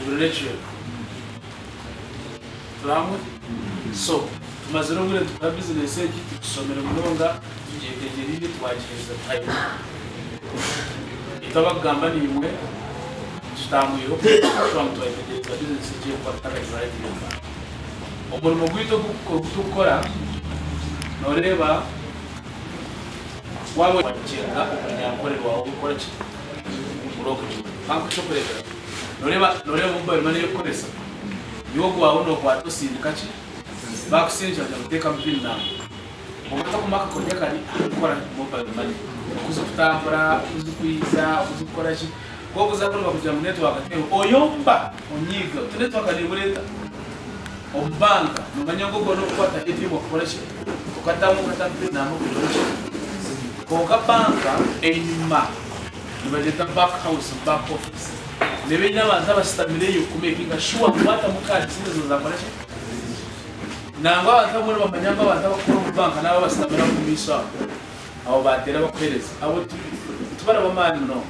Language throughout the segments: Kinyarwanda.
turerekeye turamwe so tumaze no gure tukora business y'igiti tusomera Mulonga tugiye kwegera ibi twagiriza tayo itabagamba ni imwe tutamuyeho twamutwaye business y'igiti kwa tarazaidi umurimo gwito gukora noreba wawe wakinga umunyakorero wawe ukora ki uroko banko cyo kureba noreba mobile money yo koresa yogo wawe no kwa tosindika ki bakusenja guteka mpini na umata kumaka kujya kari gukora mobile money kuzutambura kuzukwiza kuzukora ki ko kuzakora kujya mu network atero oyomba unyiga network ari bureta ombanga numanyango gono kwata etimo koresha ukatamu katampini na mo koresha koga banka enyuma nibajeta back house back office nebe n'abantu abastamire yo kumekinga sure kwata mukadi sinzo zakoresha nangwa abantu muri bamanyanga abantu bakora mu banka nabo bastamira ku misha abo batera bakoreza abo tubara bamani no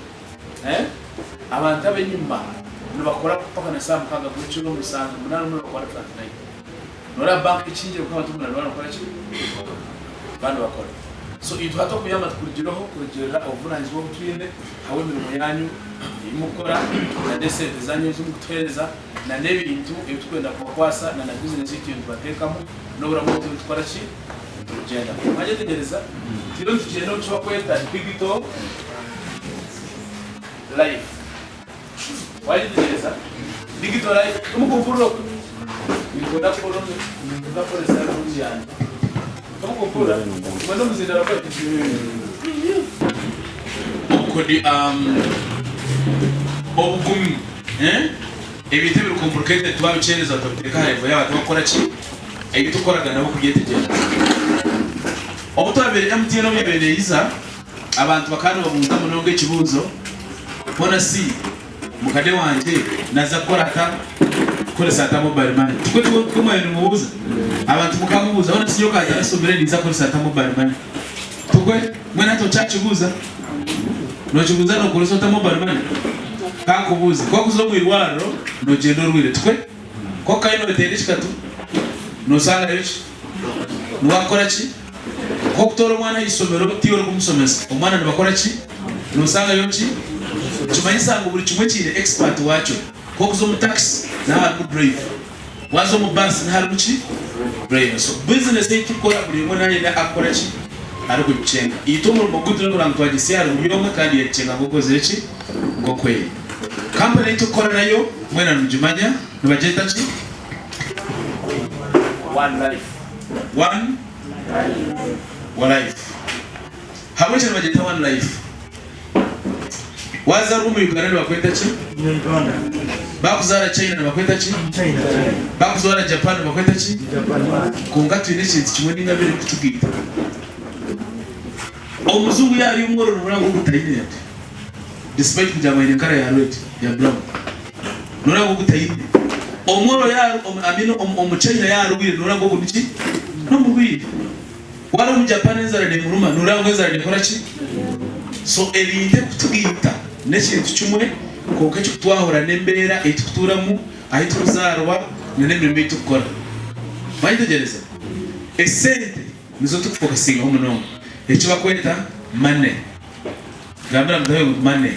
abantu abenyuma nibakora paka na saa mpanga guciro musanga munana muri bakora transaction nora bank ichinje kwa watu munana bakora ki bano bakora so itwato kuyama tukurigiroho kurigera ovuranzi bwo twine hawe mirimo yanyu imukora na desete zanyu z'umutwereza na nebintu ebitwenda kwakwasa na business y'intu batekamo nobura mu twara ki tugenda maje tegereza tiro tugenda cyo kweta digital life waje tegereza digital life tumukumburo nikoda kolomwe nikoda kolesa n'umujyana tumukumbura mwana muzindara kwa kodi obugumi ebintu biri complicated twabicereza tubiteka hariho y'abantu bakora ki ebintu ukoraga nabo kugetegera obutabere MTN no byebereye iza abantu bakano babunza munonge kibuzo bona si mukade wanje naza korata kore sata mobile money tukwe kumwe mubuza abantu mukamubuza bona si yoka yasomere niza kore sata mobile money tukwe mwena to chachibuza no chibuza no kore sata mobile money kakubuza ko kuzomwirwaro no gendo rwire tukwe ko kaino beterishika tu no sanga yeshi no wakora ki ko kutoro mwana isomero tiyoro kumusomesa umwana nibakora ki no sanga yoki chumanyisa ngo buri kimwe kire expert wacho ko kuzomu taxi na haru drive wazo mu bus na haru ki drive so business day tukora buri mwana yenda akora ki ari kucenga itomo mu gutu no rantwaje siaro muyonga kandi yecenga ngokoze ki ngokwe company tukora nayo mwena nujumanya nibagenda ki one life hamwe cyane bagenda one life waza rumu Uganda bakweta ki Uganda bakuzara China bakweta ki China bakuzara Japan bakweta ki Japan kunga twine kintu kimwe n'ingabire kutubwita omuzungu yari umworo n'urango gutayine despite kujamanya kara ya red ya brown n'urango gutayine omworo yari amino China yari ubwire n'urango gutiki no mubwire wala mu Japan nzara de muruma n'urango nzara de kora ki so elite kutubwita nekintu kimwe koke cyo twahora nembera etuturamu ahituzarwa nenemirimo itukora bayitegereza esente nizo tukufokasinga ho muno ecyo bakweta money gambira mdayo money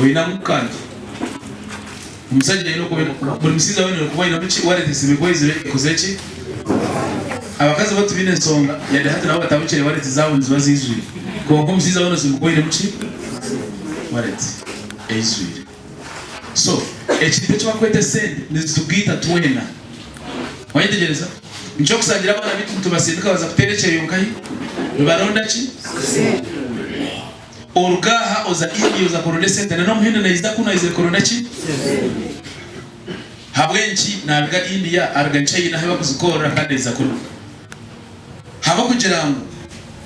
oyina mukandi umusajja yino ko buri musiza wene ko bayina muki warete sibikweze kozeki abakazi batu bine nsonga yade hata nabo batabukire warete zawo nzibazizwe ko musiza wene sibikweze muki warete ezwire so ekipe cyo bakwete send nizitubwita twena wayitegereza ncho kusangira abana bitu tubasindika baza kuterekeye yonkayi baronda ki orgaha oza iyo za korone sente na muhenda na iza kuna ize korona ki habwenki nabiga India arga China haba kuzikora kandi iza kuna haba kugira ngo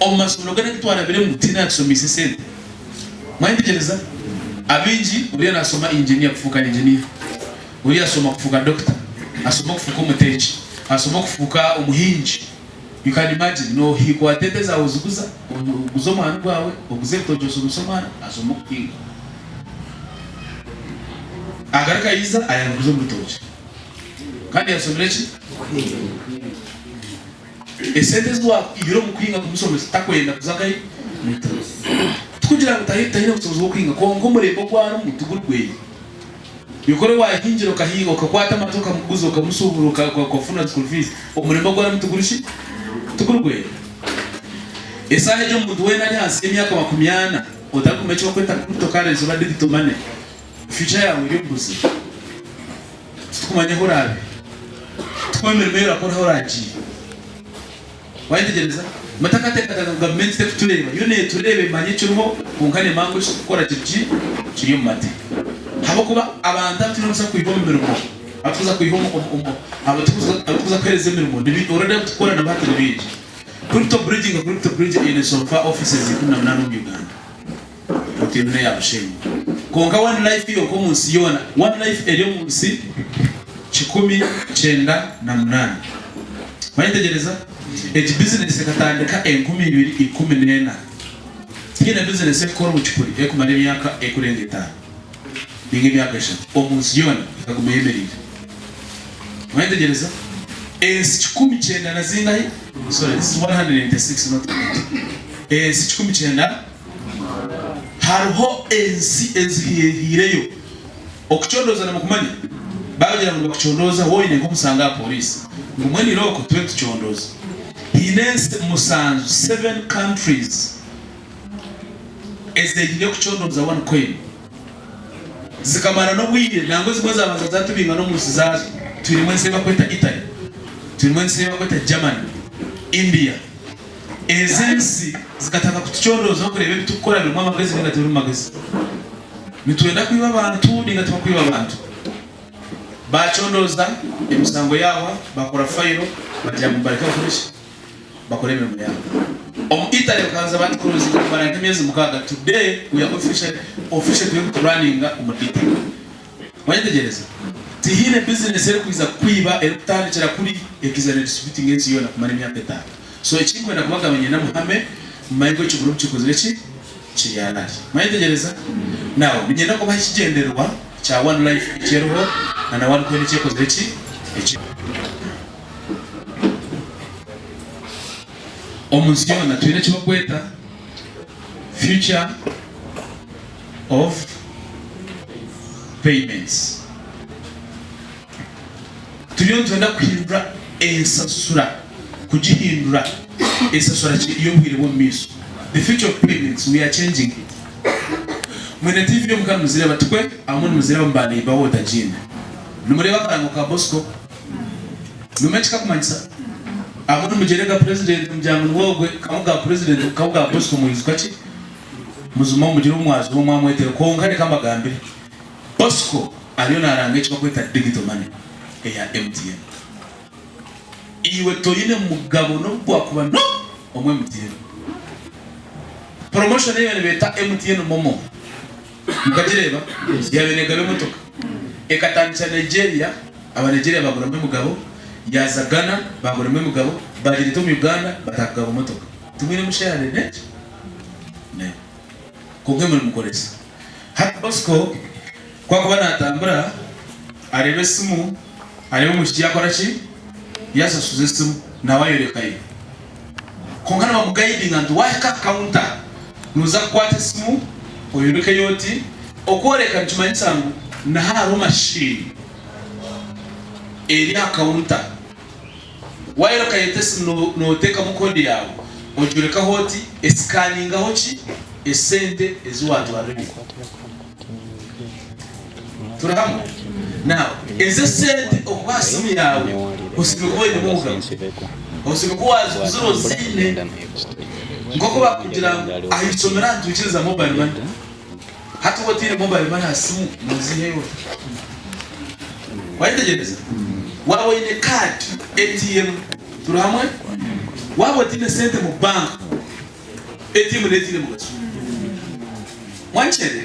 omasomo gane twara bire mutina tusomisa sente mwayitegereza abinji uriya nasoma engineer kufuka engineer uriya asoma kufuka doctor asoma kufuka umuteji asoma kufuka umuhinji you can imagine no hikwateteza uzuguza uzoma rwawe uguze tojo soma asoma kukinga agaruka yiza ayanguze mu rutoki kandi yasomere ki esente zwa ibiro mu kwinga kumusomesa takwenda kuzakayi tukugira ngo tahita ubusobozi bwo kwinga kongo murembo gwano mutugurwe yukore wahinjira ukahiga ukakwata amatoka muguzo ukamusubura ukafuna school fees umurembo gwano mutugurishi tugurwe esaha yo mu duwe nari hasi y'imyaka 80 utakumecho kweta cryptocurrency ba digital money future yawe iri mbuzi tukumanye horabe twemere raporo horaji waitegereza matakateka government step tureba yone turebe manye cyuho kunkane mango gukora kiri mu mate habo kuba abanda tunosa kuyibombera mu atuza kuyihomo abatuza kwereze mirimo nibi already tukora na battle bridge crypto bridge in sofa offices kuna mnano mu Uganda utimne ya basheni konka one life yo ko munsi yona one life eri munsi 19 waitegereza eti business katandika 2014 kina business ekora mu kikuri ekumara emyaka ekurengeta ningi myaka eshatu omunsi yona ikagumeyemerire waitegereza es 19 na zingahi sorry this is 196 not es 19 hariho hireyo okuchondoza na mukumanya bagira ngo bakuchondoza woyine nko musanga police ngo mwene loko twe tuchondoza hinese musanzu 7 countries ezegire kuchondoza one coin zikamara no bwire nango zimwe zabanza zatubinga no musi zazo turi mwense bakweta Italy turi mwense bakweta Germany India ezensi zikataka kutuchondoza kurebe bitukora bimwe amagezi n'ingatero magezi nitwenda kwiba abantu n'ingatero kwiba abantu bachondoza emisango yawa bakora fayiro bajya mu barika kurisha bakora imirimo yawo Italy kanza bandi kuruzi kumara nk'imyezi mukaga today we are officially running umudita waitegereza tihine business eri kuiza kwiba erutandikira kuri ekizane distributing ensi yona kumara imyaka 5 so ekingwe nakubagabanye na Muhammad mayiko cy'uguru cyukozere ki kiyanaje waitegereza nawo binyenda ko bakigenderwa cha one life ikiroho na one coin cyekozere ki omunsi yona twine cyo kweta future of payments turiyo twenda kwihindura esasura kujihindura esasura iyo bwire bo miso the future of payments we are changing it mwene TV yo mukana muzire batukwe amuni muzire mbani bawo tajine numureba karango ka Bosco numechika kumanyisa amuni mujerega president mjangu wogwe kamuga president kamuga Bosco muizukaki muzuma mujiro mwazo bo mwamwete ko ngane kambagambire Bosco ariyo narange cyo kweta digital money ya MTN iwe toyine mugabo no bwakuba no omwe MTN promotion yewe beta MTN momo mukajireba yabenega bemotoka ekatandika Nigeria aba Nigeria bagura mugabo yaza Ghana bagura mugabo bagirito mu Uganda batagaba motoka tumire mushare ne konge mu mukoresa hat Bosco kwa kuba natambura arebe simu arebe mushya akora ki yasasuze simu nawayorekaye kongana ba guiding and waka counter nuza kwate simu oyoreke yoti okoreka ntumanyisangu na haro machine eri counter wayoreka yetesi no teka mukodi yawe ojureka hoti scanning hochi esente ezuwatu arebe turahamu now eze sente okwasimu yawe usibikoye muga usibikowazi kuzuro zine ngoko bakugira ahisomera ntukiza mobile money hata wotire mobile money asimu muziheyo waitegereza wawe ine card ATM turahamwe wawe tine sente mu bank ATM letire mu gasu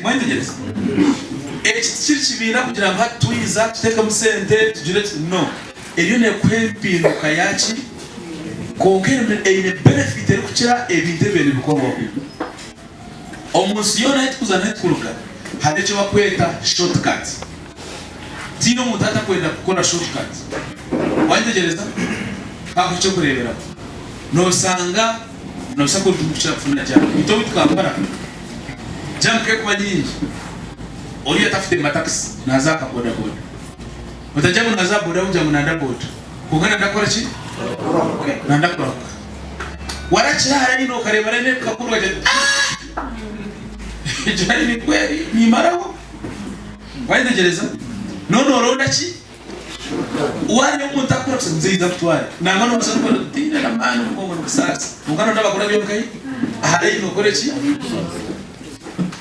waitegereza ekikirikibira kugira ngo tuiza tuteka musente tugire no eriyo ne kwempino kayachi konkere ene benefit eri kukira ebintu ebindi bikorwa omunsi yona etukuzana etukuruka hade cyo bakweta shortcut tino mutata kwenda gukora shortcut wantegereza ako cyo kurebera no sanga no sako tumushira kufuna cyane ito bitwambara jamke kuba nyinshi uri atafite mataxi nazaka boda boda utajabu naza boda unja munanda boda kugana ndakora ki ndakora warachara ino kareba rene kakurwa jari ni kweli ni maraho wantegereza none oronda ki wari umuntu akora nziza kutwara namano musako tina namano ngo musasa ungano ndabakora byo kai ahari no kore ki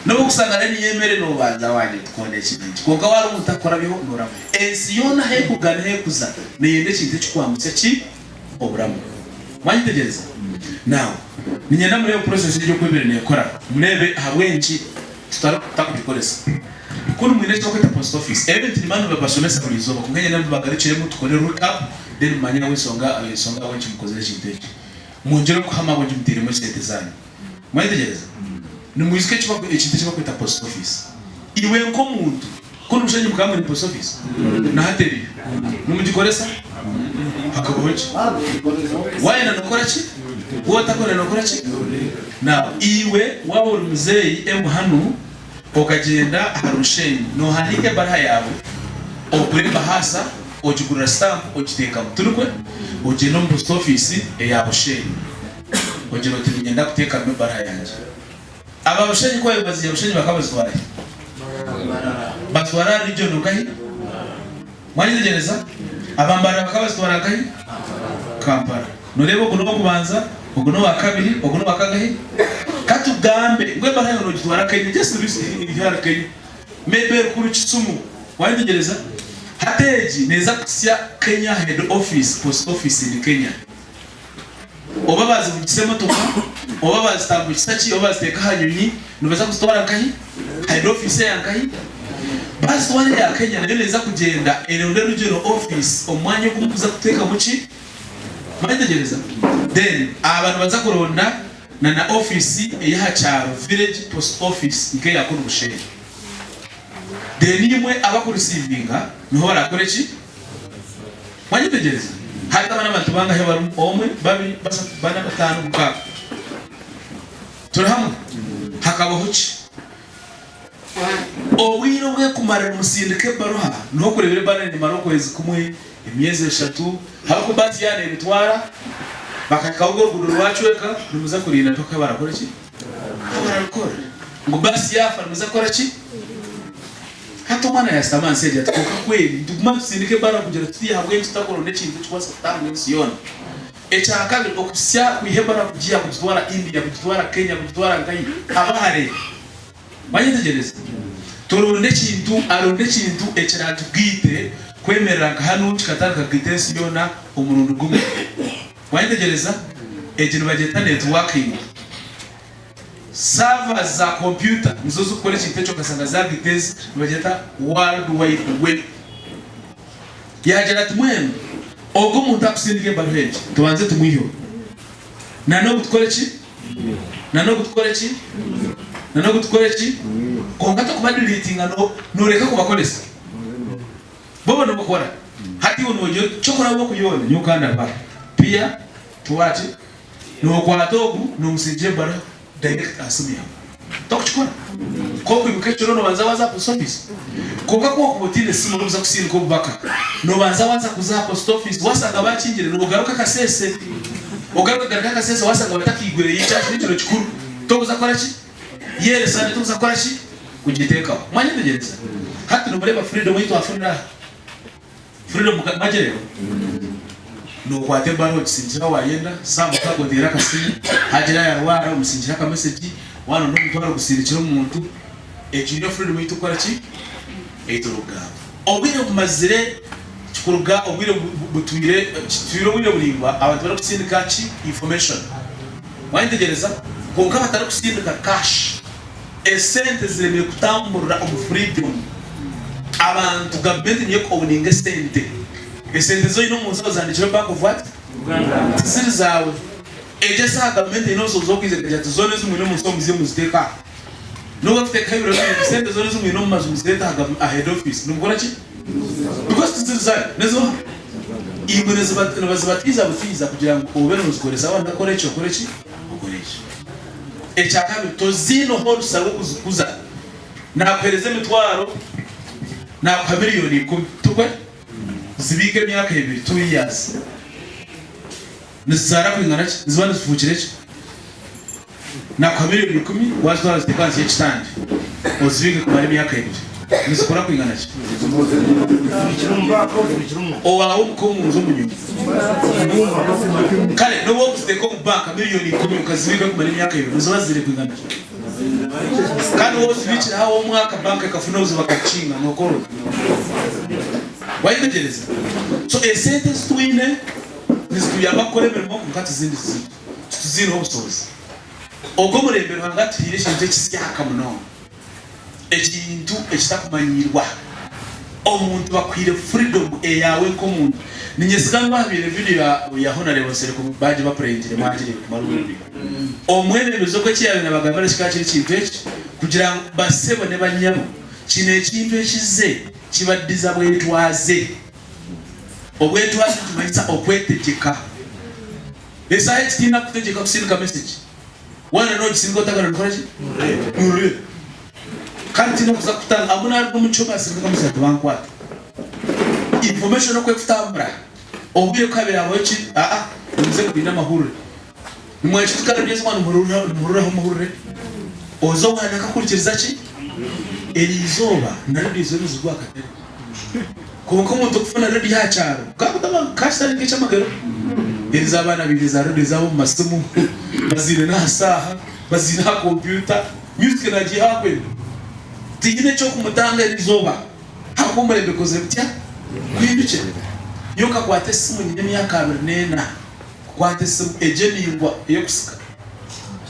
no kusanga ni yemere no banza wanje tukonde kintu konga wari umuntu akora byo noramo ensiyona he kugana he kuza niyende kintu cykwamutse ki oburamu mwanyitegereza now ninyenda muri yo process yo kwebere ne kora murebe habwenki tutakubikoresa kuno mwine cyo kwita post office event nimanu babasomesa kulizo bakunganye namwe bagaricire mu tukore recap then manya wesonga abesonga wenki mukozere kintu munjero ko hama bonje mutire mu sete zanyu mwitegereza ni muzike cyo kintu cyo kwita post office iwe nko muntu kuno ushenye mukamwe ni post office na hateri mumugikoresa hakaboje waye na nokora ki wotakora nokora ki na iwe wabo muzeyi hanu okagenda harusheni no hanike baraha yawe okure bahasa ojigura stamp ojiteka muturukwe ojeno mu post office yabo sheni ojero tinyenda kuteka mu baraha yanje aba bashenyi ko bazi yabushenyi bakabazwara batwara region ukahi mwanyigereza abambara bakabazwara kahi Kampala nurebo kuno kubanza uguno wa kabiri uguno wa kagahi katugambe ngwe baraha no gitwara kahi just ibihara kahi mebe kuri Kisumu wanyigereza hateji neza kusya Kenya head office post office in Kenya obabazi bukisemo toka obabazi tambukisaki obabazi teka hanyunyi nubeza kustwara kahi head office yankahi basi wale ya Kenya nayo neza kugenda ene regional office omwanya kumuza kuteka muki mwanyigereza then abantu baza kuronda na office ya Charo village post office nke yakuru bushe then nimwe abakurisivinga no barakore ki mwanyigereza hata bana bantu banga he baru omwe babi basa bana batanu buka turahamu hakabaho ki owiro bwe kumara musindike baruha no kurebere bana ni maroko ezi kumwe imyeze 3 hako bati yane bitwara bakakago gudu rwacweka numuza kurinda toka barakora ki barakora ngo basi yafa numuza kora ki hato mwana ya saman seja tukoka kweli nduguma musindike bara kugera tuti habwe tutakoro nekintu cyose tamu nsiona echaka okusya kwihebara kugiya kutwara India kutwara Kenya kutwara ngai abahare manyitegereza toronde kintu aronde kintu echiratu gite kwemerera hanu kikataka gite siona umurundo gumwe manyitegereza ejino bageta networking server za computer nizo zukore kintu cyo kasanga za gite bageta world wide web yajara tumwene ogo muntu akusindike baruheje tubanze tumwiho nano gutwara ki nano gutwara ki kongato kubadilitinga no reka kubakolesa bobo no bakora hati unojo chokora bo kuyona nyukanda ba pia tuwati no kwatogu no msije bara direct asumia tokuchikora koko ibukechoro no banza waza post office koka ko kubotine simo no kuzakusini ko baka no banza waza kuza post office wasanga bacingire no garuka kasese ogaruka garuka kasese wasanga batakigure yicaje n'ikiro kikuru tokuza kora ki yere sane tokuza kora ki kugiteka mwanye tegereza hati no mureba freedom yitu afuna freedom majere no kwate baro kisinjira wayenda samu kagodera kasini hajira yarwara umusinjira ka message wano no mutwara gusirikira umuntu ejino freedom yitu kora ki eituruga obire kumazire kikuruga obire butwire twiro bire bulimba abantu bari kusindika ki information wantegereza konka batari kusindika cash esente ziremeye kutambura freedom abantu government niyo kobuninga sente esente zo ino munsi zandikira back of what ziri zawe eje sa government ino zo kwizera ati zone zimwe no munsi muzimu muziteka no bateka ibiro sente zone zimwe no mazu muziteka a head office numukora ki because tuzizana nezo imwe bazibatiza butiza kugira ngo ubene uzikoreza abana korecho ukoresha echaka bitozino horusa wo kuzukuza na pereze mitwaro na kwa miliyoni 10 tukwe zibike myaka 2 years nizara kwingana zibana zivukire na kwa miliyoni 10 wazitwara zitekanze y'ekitandi ozibike kumara myaka 2 nizikora kwingana owaho mukomuzo munyuma kale no wo kuziteka mu banka miliyoni 10 ukazibika kumara myaka 2 uzabazire kwingana kandi wo zibikira hawo mwaka banka ikafuna uzubakacinga nokoro wayimegereza so esente twine nizikuya bakoremeremo kukati zindi tuzino obusobozi ogo murembero hagati yirishinje kisyaka muno ekintu ekitakumanyirwa omuntu bakwire freedom eyawe komuntu ninyesiganwa habire video ya honorable Sereko baje baprendire mwajire kumarubiri omwebezo ko kiyawe nabagambara kikakiri kintu eki kugira basebo ne banyabo kine ekintu ekize kibaddiza bwetwaze obwetwaze tumayisa okwetegeka esa ekitina kutegeka kusindika message wana no kisingo takana nkoraje mure kandi no kuza kutanga amuna ari mu cyoma sindika message bankwata information okwe kutambra obwiye kabira aboki uze kubina mahuru nimwe kitukara byese mwana murura ho mahuru ozo mwana akakurikiriza ki elizoba naribizo nizugwa katera konko muntu kufuna redi ya cyaro kakutaba kashari ngica magero elizabana bigiza redi zabo masomo bazire na saha bazina computer music na jihakwe tigine cyo kumutanga elizoba hakumare bekoze bitya kwinduke yoka kwate simu nyine yakabiri nena kwate simu ejeni yingwa yo kusika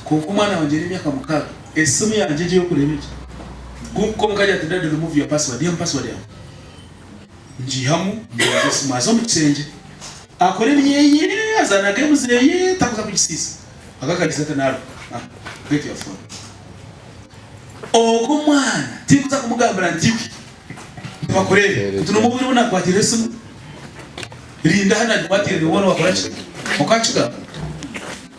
konko mwana wanje n'imyaka mukaga esimu yanje yo kurebye kuko mkaja tendade remove your password ya njihamu ndese mazo mutsenje akore myeye azana ke muzeye takuza kujisisa akakaliza tanaro get your phone ogo mwana tikuza kumugambira ndiki bakore tunomubiri bona kwatire simu rinda hana kwatire wona wakorachi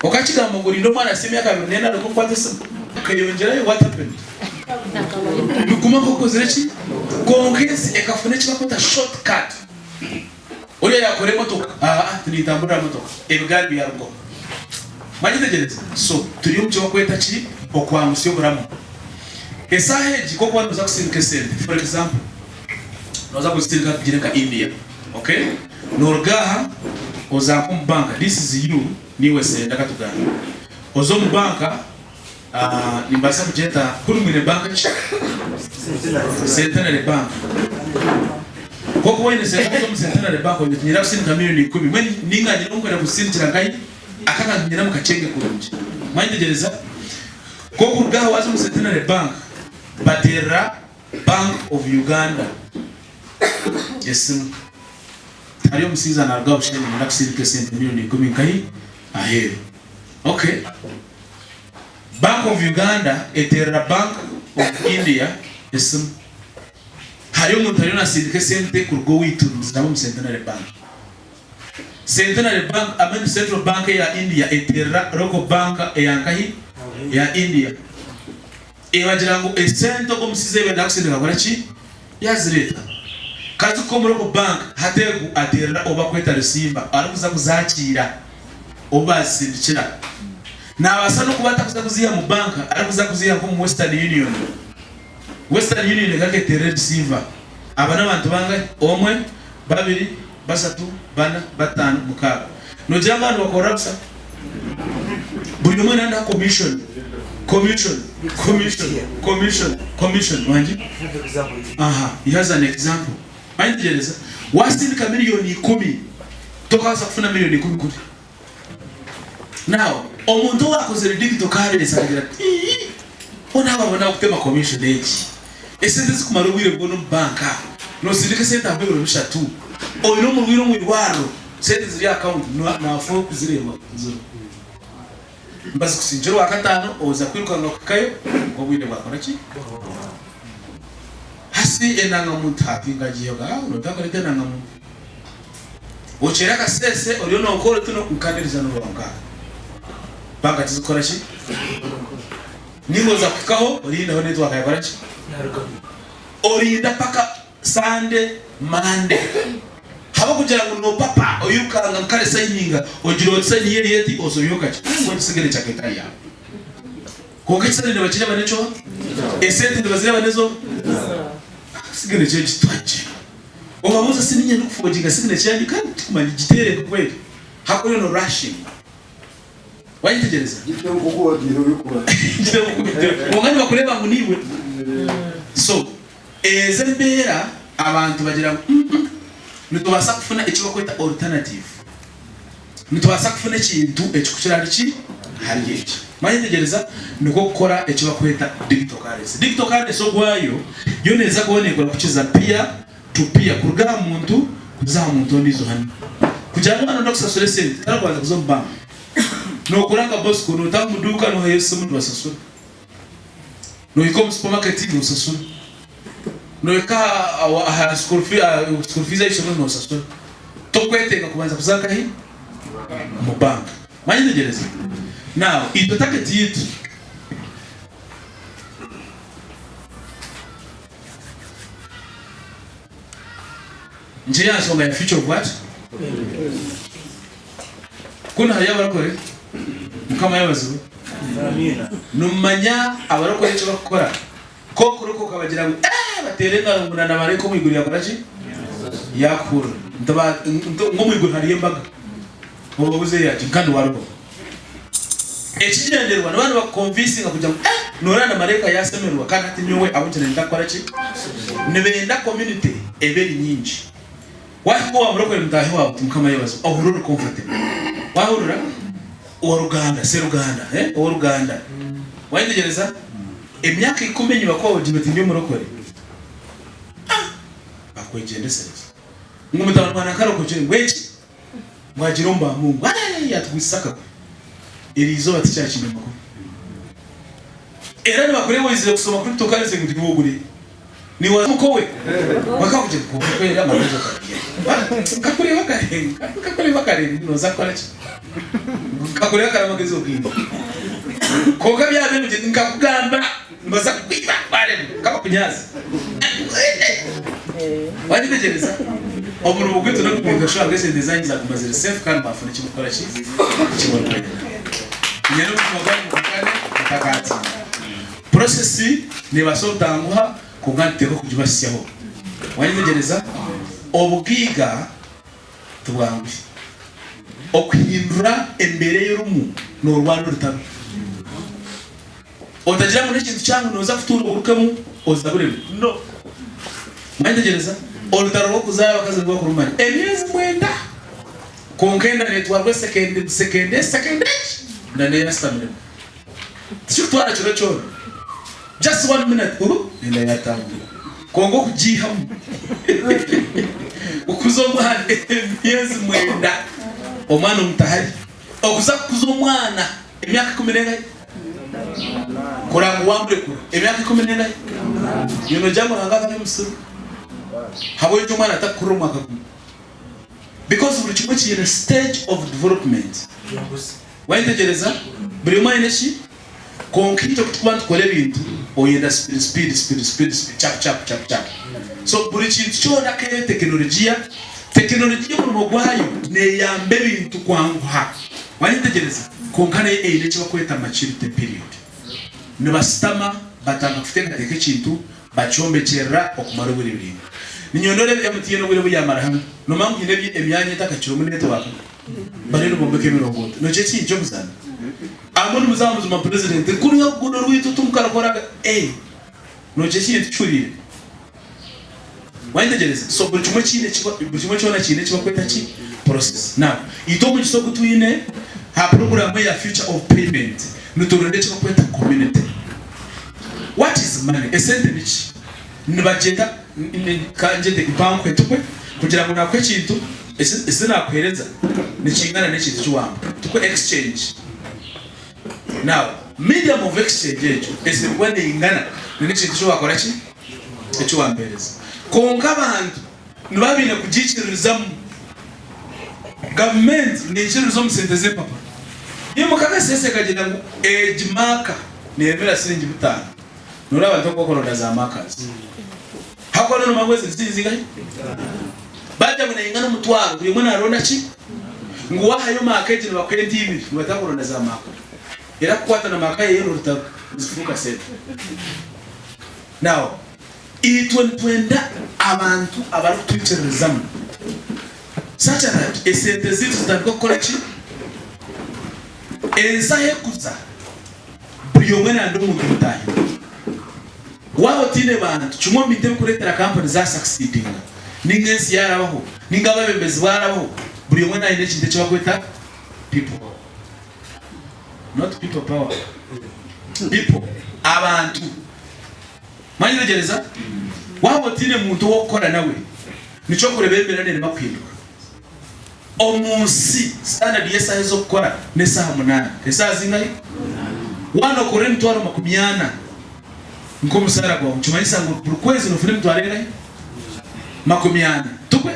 okachiga muguri ndo mwana simu yakabinena ndo kwatire simu kayonjera what happened Nukuma koko zirechi Kongesi ekafune chikakota shortcut Ule ya kore motoka tunitambura motoka Ebigari biyaruko Majite jenezi So turiyo mchiwa kweta chiri Okwa musio kuramu Esaheji koko wanu za kusindike sende For example Noza kusindika jireka India Okay Norgaha Oza kumbanka This is you Niwe senda katugana Ozo mbanka nimbasa kujeta kuri mwine banka Centenary Bank koko wene Centenary Bank nyira kusindika miliyoni 10 mweni ninga nyirongera kusindikira ngai akaka nyira mukachenge kurunje mind gereza koko rugaha wazo mu Centenary Bank batera Bank of Uganda yesim ariyo musiza na rugaha ushene nyira kusindika sente miliyoni 10 kai aheru okay Bank of Uganda etera Bank of India esum hariyo umuntu ariyo nasindike sente kurgo witunza mu Centenary Bank Centenary Bank amen Central Bank ya India etera Roco Bank eyankahi ya India ebagira ngo esento ko musize benda kusindika korachi yazireta kazi ko Roco Bank hategu atera oba kweta resimba arikuza kuzakira oba sindikira na abasano kubata kuzakuziya mu banka arakuza kuziya ko mu Western Union gake tere receiver abana abantu banga omwe babiri basatu bana batanu mukaga no jamba ndo bakorapsa buri umwe nanda commission wanji here's an example mind gereza wasindika miliyoni 10 tokaza kufuna miliyoni 10 kuri now omuntu wakoze ridiculous kareza agira ona babona kutema commission eki esente zikumarubire bwo no banka no sindika sente abero bishatu oyino mu rwiro mu irwaro sente ziri account na afo kuzirema nzo mbazi kusinjiro wakatano oza kwiruka ngokayo ngo bwine bakora ki ati enanga muntu hakingagiye ga unotaka rete nanga muntu ochera kasese uriyo nokoro tuno kukaniriza n'uronga banga tizikora ki nihoza kukaho urinda ho netwa kayakora ki orinda paka Sunday Monday haba kugira ngo no papa oyukanga nkare sayinga ogira otsenye yeti osoyoka ki ngo tsigere cyaketaya ko kitsene bakije banecho esente bazira banezo sigere cyo gitwaje obabuza sininye nukufoginga sigere cyandi kandi kumanya gitere kweli hakuri no rushing wayitegereza gitwe kuko wagira ubikora umwanya bakureba ngo niwe so ezembera abantu bagira nitubasa kufuna icyo bakwita alternative nitubasa kufuna ikintu ekikushira iki hari iki mayitegereza niko gukora icyo bakwita digital currency ogwayo yo neza kuboneka kukiza peer to peer kuruga muntu kuza muntu ndizo hano kugira ngo ndo kusasura sente taragwaza kuzomba no kuranga boss kuno tamuduka no yesu muntu wasasura no ikom supermarket no sasura no ka school fees ayo no sasura tokwetenga kubanza kuzaka hi mu bank mayitegereza now ito target yitu njia songa ya future of what kuna haya barakore mukama yabazo numanya abarakore cyo bakora ko kuruko kabagira ngo baterenga umunana bareko mwigurira korachi yakura ndaba ngo mwigurira hariye mbaga obuze yati kandi warwo ekigenderwa n'abantu bakonvincinga kujya norana mareka yasemerwa kandi ati nyowe abukene ndakora ki nebenda community eberi nyinji wako wamurokwe mutahi wawe mukama yabazo ahurura comfortable wahurura Uruganda seruganda Uruganda wayitegereza emyaka 10 nyuma ko wajibati ndio murokore bakwegendesereza ngumutabana karoko cyo ngweki mwagiromba Mungu yatwisaka irizo baticyakine makuru era nibakorewe izo kusoma kuri tokarese ngo ndibugure ni wamukowe bakakuje kukwera amazo kakure bakare no zakora ki kakure karamagezo bwindi koka byabenge nkakugamba mbaza kwiba bare kaba kunyaza wajitegereza oburu bugwito no kubinga shanga se design za kumazira safe kandi bafuna kimukora ki kimukora nyero kumagana mukane takati process ne basotanguha kuganteko kujibasyaho wajitegereza obugiga tubwangu okwihindura embere y'urumu no rwanda rutabi otagira muri ikintu cyangu noza kutura urukemu ozabure no wajitegereza olutaro kuzaba bakaze bwo kurumari emyezi mwenda konkenda netwarwe second ndane yastamire twara cyo just 1 minute nenda yatangu kongo kujihamu ukuzomwana emyezi mwenda omwana mutahari okuza kuzomwana emyaka 10 kurangu wambre ku emyaka 10 yono jambo hangaka ni musuru habo yo mwana atakuru mwaka because buri kimwe kiri stage of development wayitegereza buri mwana shi konkito kutwanda kole bintu oyenda speed chap so buri kintu cyona ke teknolojia mu mugwayo ne yambe bintu kwangwa wayitegereza konkane cyo bakweta maturity period ne bastama batanga kufitenga teke kintu bachombekera okumara buri biri ninyondore MTN buri buyamara hamwe no mpamvu nyine emyanya itakaciro muri network bari no bombeke mirongo no cyo kintu muzana amoni muzamuza ma president kuri yo guno rwitu tumukarakoraga no cyo kintu cyurire wayitegereza so buri kimwe cyona kine kiba kweta ki process now ito mu gisoko tuyine ha program ya future of payment nutorende kiba kweta community. What is money? Esente bichi nibagenda kanjende bank etukwe kugira ngo nakwe kintu ese nakwereza nikingana n'ekintu cy'uwamba tukwe exchange. Now medium of exchange ejo ese rwanda ingana n'ikintu cyo bakora ki icyo wambereza konka abantu nibabine kugikiririzamo government ni ikirizo musenteze papa iyo mukakasese kagenda ngo ejimaka nemera siringi bitanu nuri abantu kokorona za makazi hako no magwezi zizingahe baje munenga no mutwaro buri mwana arona ki ngo wahayo makaje bakwenda ibi batakorona za maka era kwata na makaye yero rutaka zifuka sete now itwenda abantu abarutwicirizamu such that esente zitu zitakokora ki enzahekuza buri mwana ndo mu bitaye wao tine bantu chumwa mitemu kuretera company za succeeding ningensi yarabaho ningaba bembezi barabaho buri mwana ine kinde cyo bakweta people not people power people abantu manyiregereza wao tine muntu wokora nawe nico kurebembera nene bakwinduka omunsi standard yesa hezo gukora nesaha 8 esaha zingahe wano kore mtwaro 100 nko musara kwa chumanyisa ngo kwezi no fune mtwarera 100 tukwe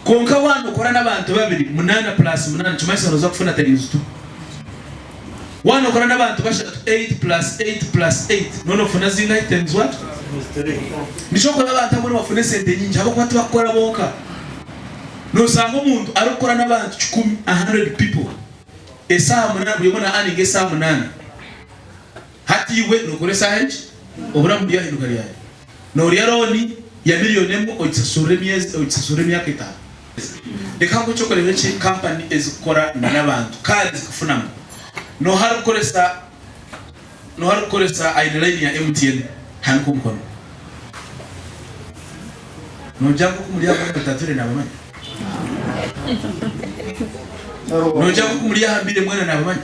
konka wano kora nabantu babiri 8 plus 8 chumanyisa roza kufuna tarizo tu wano kora nabantu basha 8 plus 8 plus 8 nono funa zinga items what nishoko nabantu muri bafune sente nyingi abo kwatu bakora bonka no sango umuntu arukora nabantu 100 people esaha 8 buri mwana ani gesaha 8 hati iwe no kore sahenje obura mu bya hinduka ryaye no ryaroni ya miliyoni mo oitsasure myezi oitsasure myaka 5 reka ngo cyo kore bece company ezikora n'abantu kandi zikufunamo no har koresa line ya MTN hanko mkono no jangu kumulia kwa tature na bamanyi no jangu kumulia hambire mwana na bamanyi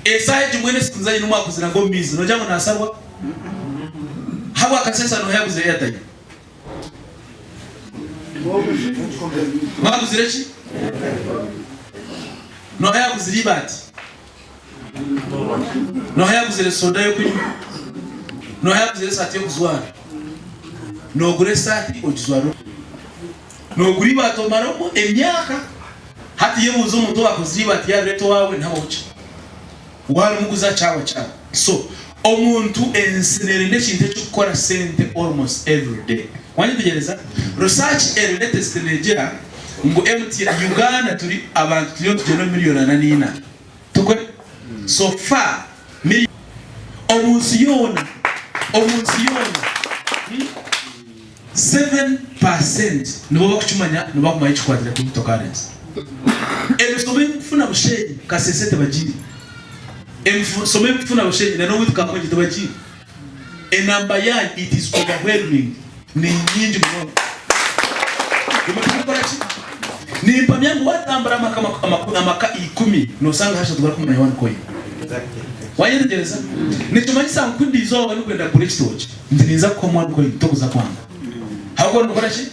esaje mwene sikunzaje numwa kuzina ngo mizi no jangu nasarwa hawa kasesa no yabuze yataye mabuzirechi no yabuze libati no yabuze soda yo kunywa no yabuze sati yo kuzwara no gure sati okizwaro no guri batomaro emyaka hati yebuzo umuntu wakuziba ati ya reto wawe ntabocha wari muguza cyawe cyawe so omuntu ensinere n'ekintu cyo gukora sente almost every day wanyitegereza research and latest Nigeria ngo MTN Uganda turi abantu turiyo tugeno miliyoni 4 tukwe so far omusiyona 7% nibo bakuchumanya nibo bakumaye chikwadira ku cryptocurrency ebisobe mfuna bushenyi kasesete bajiri some mfuna bushenyi na no wituka kwa jito bajiri enamba ya it is overwhelming ni nyingi mno ni mpamyangu watambara amaka 10 no sanga hasha tugara kumanya 1 coin wayegereza nitumanyisa nkundi izo wali kwenda kuri storage ndiniza ko 1 coin tokuza kwanga hako ndukora chi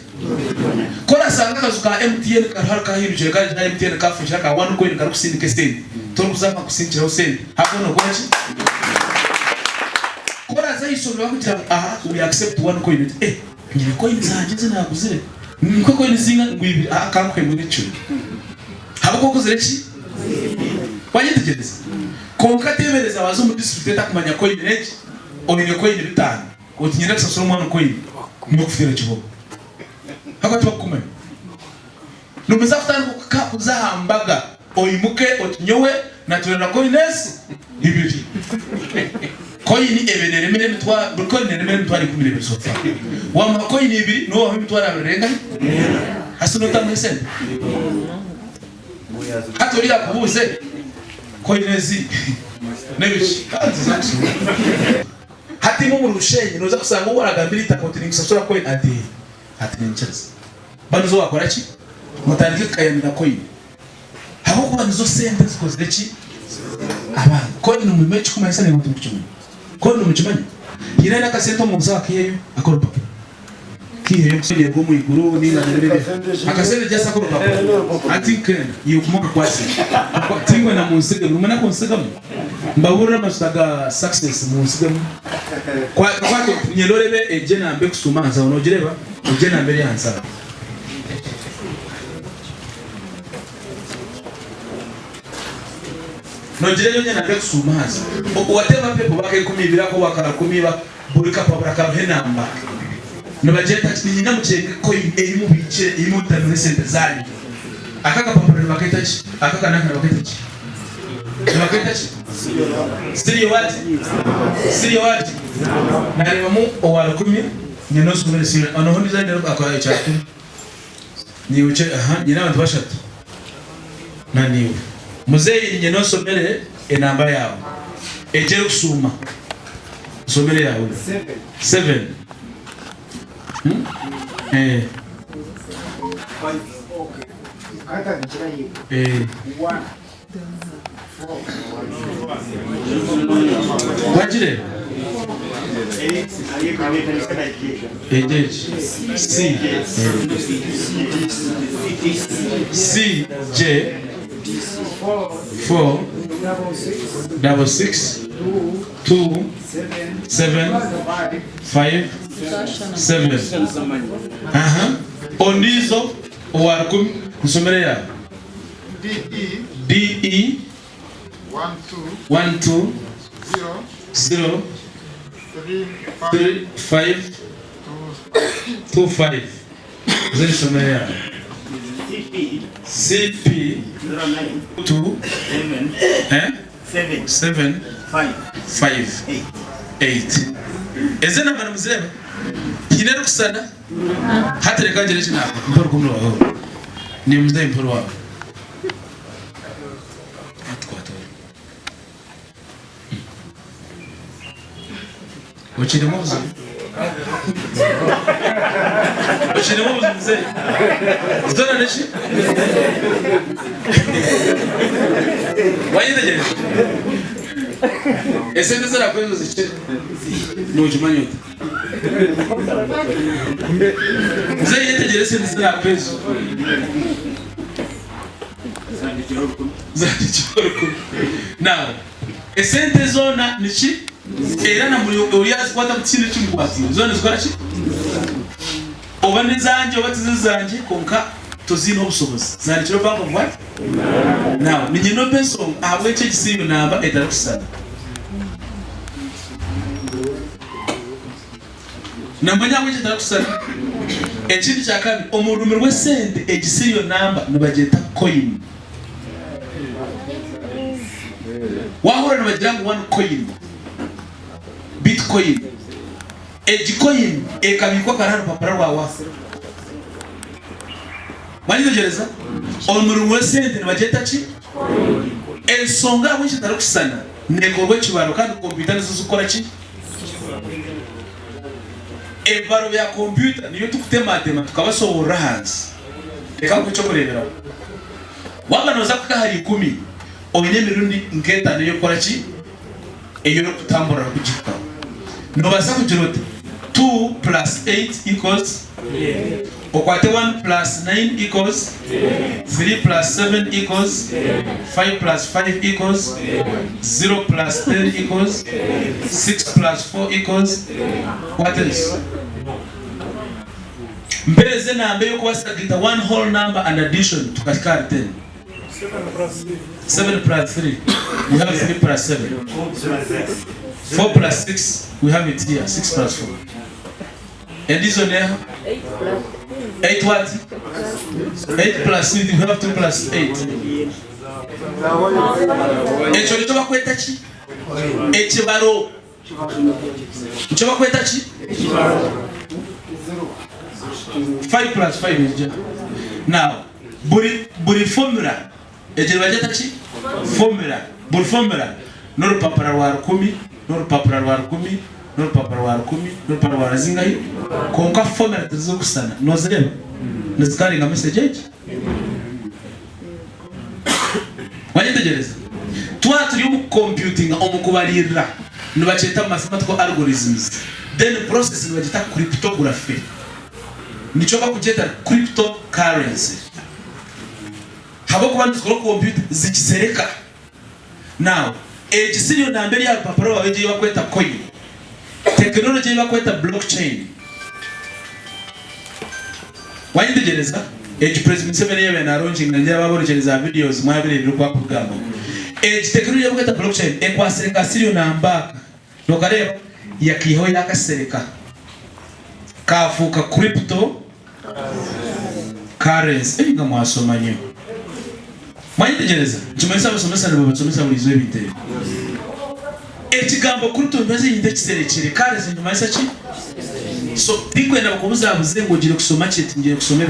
kora sanga kazuka MTN karaka hiruje kaje na MTN kafushira ka 1 coin karukusindike send tokuza kusinchira usend hako ndukora chi kora zaiso bakutira we accept 1 coin nyine coin zaje nakuzire nko coin zinga ngwibi akamwe muri cyo habako kuzire chi wayegereza konka tebereza abazo mu district takumanya coin neji onine coin bitanu otinyera kusasura umwana coin mukufira kibo hako tubakumenya numeza kutana kuzahambaga oyimuke otinyowe na turena coines ibiri coin ebenere mene mitwa coin ebenere mitwa ari kumire bisofa wa ma coin ibiri no wa mitwa arenga hasino tamese hato ria kubuze coinezi nebishi hati mu rushenyi noza kusanga waragambira itakotini gisasura coin ati nincheza banizo wakora ki mutandike kayamira coin habo kuba nizo sente zikozire ki aba coin mu mechi kuma isane mu tuchuma coin mu chimanya irena ka sente mu muzaka yeyo akora papa kihe yego go mu iguru ni ngarebe akasende jasa akora papa ati ken yo kumoka kwasi tingwe na musige rumana konsega mbabura masaga success musigamo kwa nyelorebe eje nambe kusumanza onogereba eje nambe yansa nogere nyanya nambe kusumanza whatever people bakayikumirira ko bakarakumiba burika pabra kabenamba nabajeta nyina mucenge ko eri mu bice iri mu tanese zali akaka pabra bakayitachi akaka nakana bakayitachi bakayitachi Siri what? Nari mu owalukumi nyino sumere siri ono hondi za ndero akwa cyatu ni uce nyina abantu bashatu naniwe muzeyi nyino somere enamba yawe eje kusuma somere yawe 7 Kata nchira hiyo. 1 Wajire C J 4 double 6 2 7 5 7 Ondizo owakum nsomere ya DE 1 2 0 3 5 2 5 Zeni somere ya CP 2 7 5 8 Ezena bana muzeba kinero kusana hatereka ngere kinako mporo kumro waho ni muzeba mporo waho Uchirimo buzo. Uchirimo buzo mzee. Zdona neshi? Wanyine je? Esende zara kwezo ziche. Nujumanyo. Mzee yete jere sende zara kwezo. Zandi choroko. Now, esende zona nichi? Era na muri uriyazi kwata mutsinda cy'umugwati zone zikora ki obanizanje obatizizanje konka tuzino obusobozi zari cyo bank of what now ni nyino peso ahabwe cyo kisiyo namba edakusana nambanya ngo edakusana ekindi cyakabi omurumi rw'esente egisiyo namba nabageta coin wahora nabagira ngo 1 coin Bitcoin Edcoin ekabikwa karano papara wawa Wanyine gereza omuru wesente nabageta ki ensonga abunshi tarakusana nekorwe kibaro kandi computer nizo zikora ki ebaro ya computer niyo tukutematema tukabasobora hanze reka kucyo kurebera waganoza kukahari 10 oyine mirundi nketa niyo kora ki eyo kutambura kujika no basa kujirote 2 plus 8 equals okwate 1 plus 9 equals 3 plus 7 equals 5 plus 5 equals 0 plus 10 equals 6 plus 4 equals what else mbele nambe yo kwasagita one whole number and addition tukatika 10 7 plus 3 we have 3 plus 7 4 plus 6 we have it here 6 plus 4 and this one there 8 what 8 plus 3 we have 2 plus 8 echo lito bakweta ki ekibaro echo bakweta ki 5 plus 5 is now buri formula eje bajeta ki formula buri formula no rupapura rwa 10 no rupapura rwa 10 no rupapura rwa 10 no rupapura rwa zingayi konka formula tuzo kusana no zireba nizikari nga message eje wanyitegereza turi mu computing omukubalira nibacheta mathematical algorithms then process nibacheta cryptography nicho bakujeta cryptocurrency habo kuba ndikora computer zikisereka now ekisiriyo nambere ya paparo wawe je bakweta coin technology bakweta blockchain wanyitegereza president Museveni yebe na launching ngira baborogereza videos mwabire rukwa kugamba technology bakweta blockchain ekwasereka siriyo namba nokareba yakiho yakasereka kafuka crypto currency nga mwasomanyo mwanyitegereza tumesa basomesa ne basomesa bulizo ebitero ekigambo crypto mbaze yinde kiserekere currency nyuma isa ki so bikwenda bakubuza buzengo ugire kusoma chet ngiye kusoma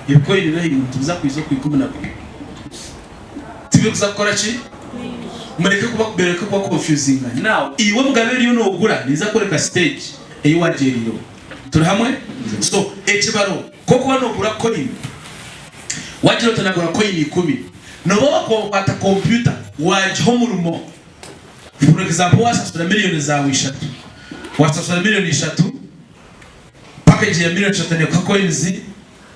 bitcoin rero tuza kwizo kwikumuna tibe kuzakora ki mureke kuba confusing now iwe mugaberi yo nogura niza koreka stage eyo wajeriro turi hamwe so ekibaro koko banogura coin wajiro tanagura coin 10 no bako kwata computer waje murumo for example wasasura miliyoni zawe 3 wasasura miliyoni 3 package ya miliyoni 3 kwa coins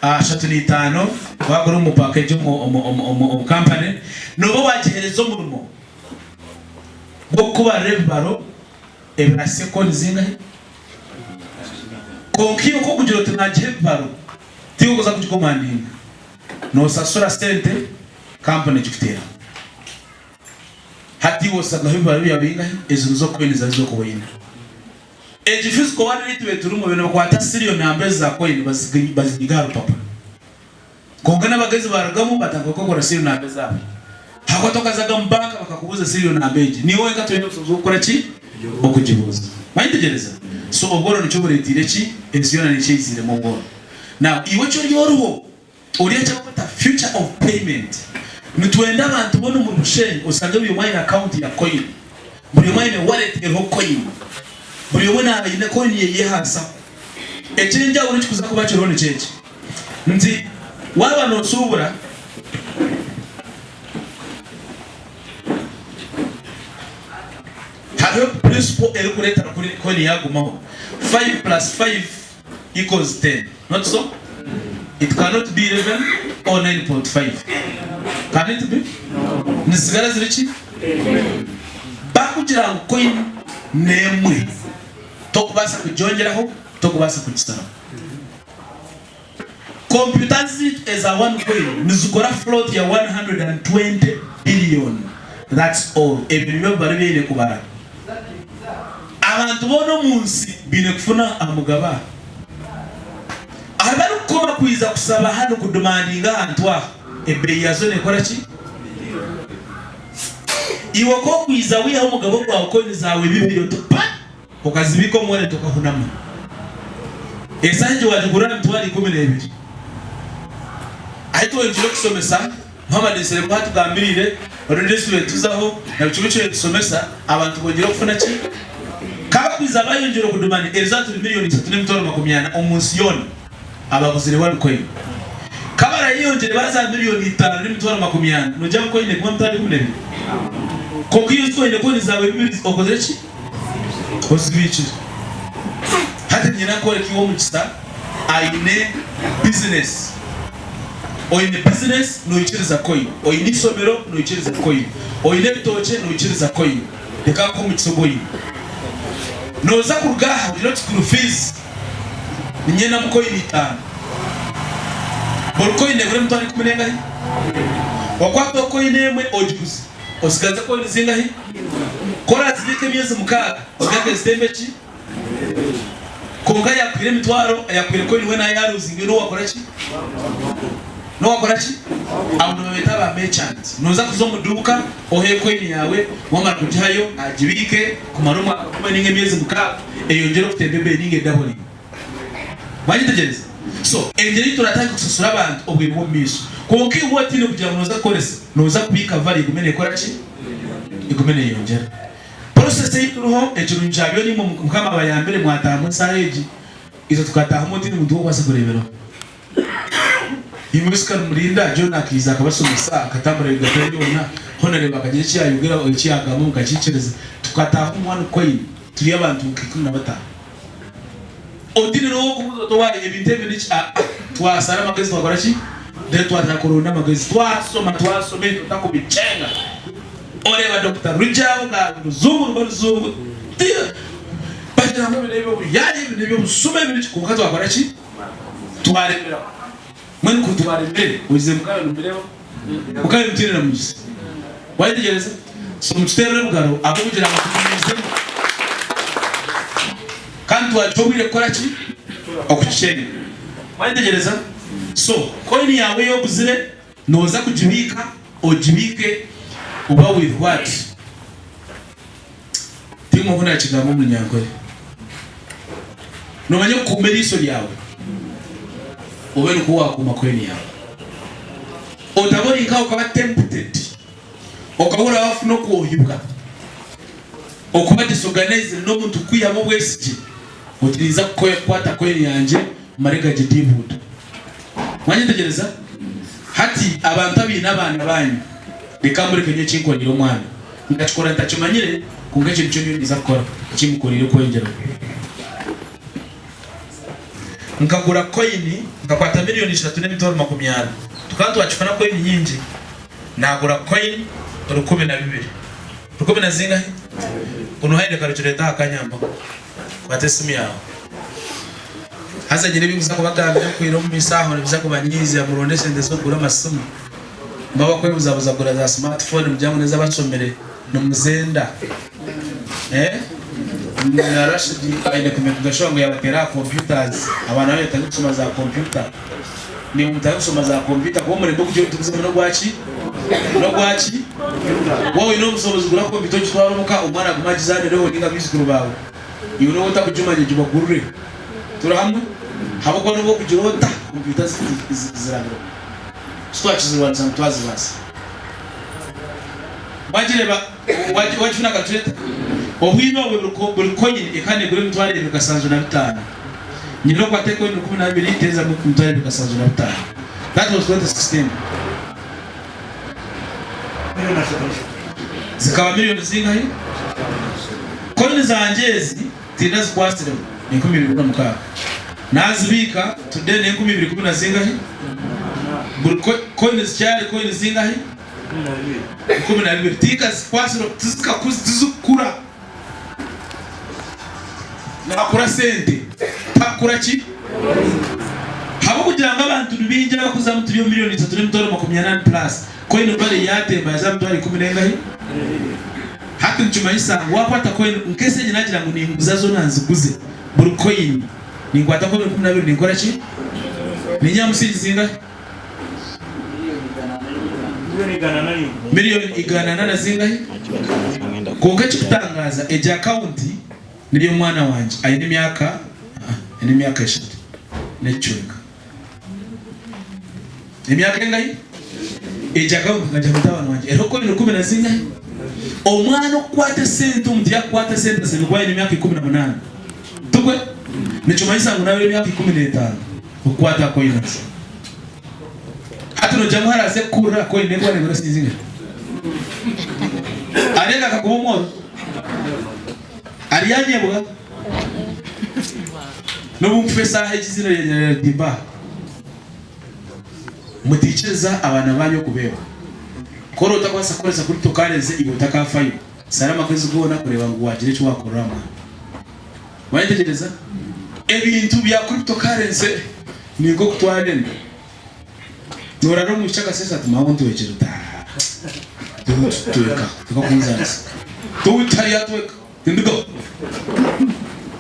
3.5 bagura mu package mu company no bo wajerezo murumo bokuba rebaro ebrase coins zinga konkiyo ko kugira tunaje baro tiyo kuza kujikomandinga no sasura sente company chikutera hati wosaga hibaro yabinga ezo coin zazo ko wina physical one litwe turumo bino kwata siriyo nambe za coin bazigaro papa kongana bagezi baragamu batakokora siriyo nambe zabo hakotoka zaga mbaka bakakubuza siriyo nambeje ni wowe katwende kuzokora ki okujibuza mayitegereza so oboro nicho buretire ki eziyona nichizire mu ngoro now iwe cyo ryoruho uriya cyakota future of payment nitwenda abantu bono mu bushenyi usanga uyu mine account ya coin buri mine wallet ya coin buri wona ine coin ye hasa ekinja uri kuza kuba kirone cyeje nti waba no subura haro principle elikuleta kuri coin yagumaho 5 plus 5 equals 10 not so it cannot be 11 or 9.5 can it be nisigara zirichi bakugira coin nemwe tokubasa kujongeraho tokubasa kujisana computers as a one coin nizukora float ya 120 billion that's all ebyo baribene kubara abantu bono munsi bine kufuna amugaba abaru koma kwiza kusaba hano kudumandinga antwa ebe yazo ne kora ki iwo ko kwiza wi ha mugabo kwa coin zawe bibiro to pa ukazibiko mwene tukahunama esanje wajugura ntwali 12 aito njiro kusomesa Muhammad Selema tugambirire rodeswe tuzaho na bicubice tusomesa abantu bongera kufuna ki kabakwiza bayongera kudumani ezatu miliyoni 3.80 omunsi yone abaguzire wa coin kabara yiyongere baza miliyoni 5.80 no jam coin kwa mtari kumene kokiyo coin ko nizawe bibiri okoze ki osibichi hata nyina ko kiwo mukisa aine business oine business no ichiriza coin oine somero no ichiriza coin oine toche no ichiriza coin deka ko mukisogoyi no za kurugaha ndiro school fees nyina mu coin 5 bol coin ne gure mutari kumenenga wakwato coin emwe ojukuzi osigaza coin zinga hi kora zibike myezi mukaga ogake stembe ki konga yakwire mitwaro yakwire coin we na yaruzinge no wakora ki no wakora ki abantu babetaba merchant noza kuzo muduka ohe coin yawe wamara kujayo ajibike kumaruma kumeninge myezi mukaga eyongera kutembebe ninge double banyitegereza so engeri turataka kususura abantu obwebo miso konki wotine kugira ngo noza koresa noza kubika vali kumene kora ki ikumene yongera process y'ituruho ejuru njabyo ni mukama bayambere mwatamu saheji izo tukataha mutini muntu wose kurebera imusika murinda John akiza akabasomesa akatambara bigatende ona honare bakagira cyo yayugira okiyagamo mukacicereza tukataha umwana coin turi abantu 15 odine no kubuzo to waye ebintebe ni twasara magezi twakora ki de twatakorona magezi twasoma tutakubicenga oreba Dr. Rujabu ga ruzungu bagira ngo birebe yaje birebe busume biri kukaza wakora ki twaremera mwe ko twaremere uzize mukara numbereho ukaye mutirira mujise wayitegereza so mutera bugaro abugira amakumize kandi wacobire kora ki okushenge wayitegereza so coin yawe yo buzire noza kujibika ojibike uba with what timo kuna kigambo mu nyankore no manye kumera iso yawe ube nuko wakuma coin yawe otabona inkaho ukaba tempted ukabura wafu no kuhibwa okuba disorganize no muntu kwiyamo bwesije utiriza kwata coin yanje marega jidibud manye tegereza hati abantu abina abana banyu bikamuri kenye chinkoniro mwana ngachikora ntachimanyire kungache nicyo niza gukora kimukorire kwengera nkagura coin ngakwata miliyoni 3.20 tukantu wachifana coin nyingi nagura coin 12 rukome na zinga unuhaide karuchureta akanyamba kwate simu yawe hasa nyine bibuza kubagambira kwiro mu misaho bibuza kubanyizi ya murondeshe ndeso kura masomo mbaba kwe buzabuza kura za smartphone mujyango neza basomere no muzenda na Rashidi aende kumekugashongo ya batera computers abana beta gusoma za computer ni mutayo gusoma za computer kwa muri ndo kujyo tukuze no gwachi wowe no musobozi gura ko bitoki twaromuka umwana gumajizane rero ninga bizikuru bawe yuno utakujumanye juba gurure turahamwe habako no kujirota computer zirangiro swatchizirwa sana twazi basi bajireba wajifuna kalculate obwino bwe coin ekane gure mutwale bikasanzwe na 5 nyino kwa teko 12 teza mutwale bikasanzwe na 5 that was what the system zikawa milioni zingahe coin zanjezi tindazi kwastire ni 12 nazibika today ni 12 zingahe coin zichari coin zingahe 12 tika kwastire tizikura nakura sente takura ki habo kugira ngo abantu binjira bakuza mu turiyo miliyoni 3.28 plus coin bale yatemba yazamtu ari 10 hati nchuma isango wapata coin nkese nyinagira ngo ninguza zo nanziguze buri coin ningwata ko 12 ningora ki ninyamusiri zinga miliyoni 100 zinga konka kikutangaza eje account niliyo mwana wanje ayine myaka 3 nechuka emyaka engayi ejaka ngaja mutawana wanje ero ko 10 zinga omwana kwate sente umutiya kwate sente zibigwaye emyaka 18 tukwe nichumaisa ngunawe emyaka 15 ukwata ko inasi hatu no jamhara ze kura ko inengwa ne ngoro sizinga arega kakubomoro Arianye bwa no bumfesa hejizira ya diba muticheza abana banyo kubeba koro utakwasa koreza kuri tokareze ibutakafayo salama kwezi gona kureba ngo wagire cyo wakorama wayitegereza ebintu bya cryptocurrency ningo kutwanene nora no muchaka sesa tumamuntu wecheruta tuweka tukakunzanisa tuwitari atweka ndigo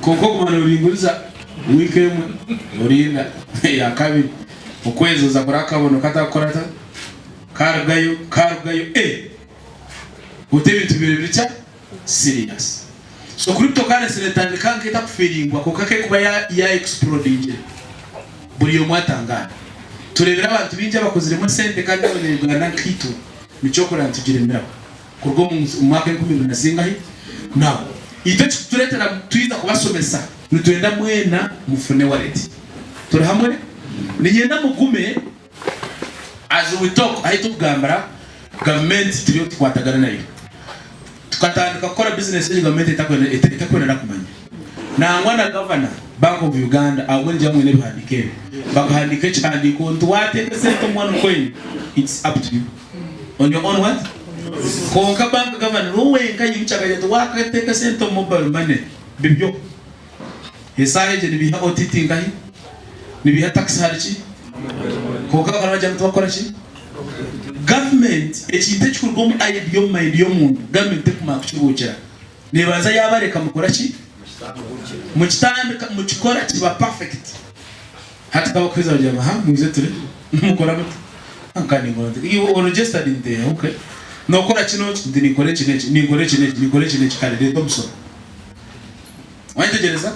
koko kumana uringuriza weekend urinda ya kabiri ukwezi za kurakabono katakorata karugayo utebintu bica serious so cryptocurrency letandika nkita kufiringwa kokake kuba ya exploding buri yo mwatangana turebera abantu binje bakozire mu sente kandi abanyarwanda nkito nicokora ntugiremera kurwo mu mwaka 10 zingahe nawo ite turetera tuiza kubasomesa nitwenda mwena mufune wallet turi hamwe ninyenda mugume as we talk ahito kugambara government turiyo twatagana nayo tukatandika gukora business ya government itakwenda kumanya nangwa na governor Bank of Uganda awonje mwene bihandike bakahandike cyandiko ntwate sente mwana coin it's up to you on your own what konka bank government ruwenga yibicaga to wakateka sento mobile money bibyo hesaje je biha OTT ngahi nibiha tax hariki konka baraja mutwakora ki government ekinte kikurwamo idyo mind yo muntu government kumakirukira nibaza yabareka mukora ki mu kitandika mu kikora kiba perfect hata kaba kwiza bajya ha muze turi mukora gute ankani ngondo you registered in there okay no kora kino ndi nikore kineki nikore kineki kale de Thompson wantegereza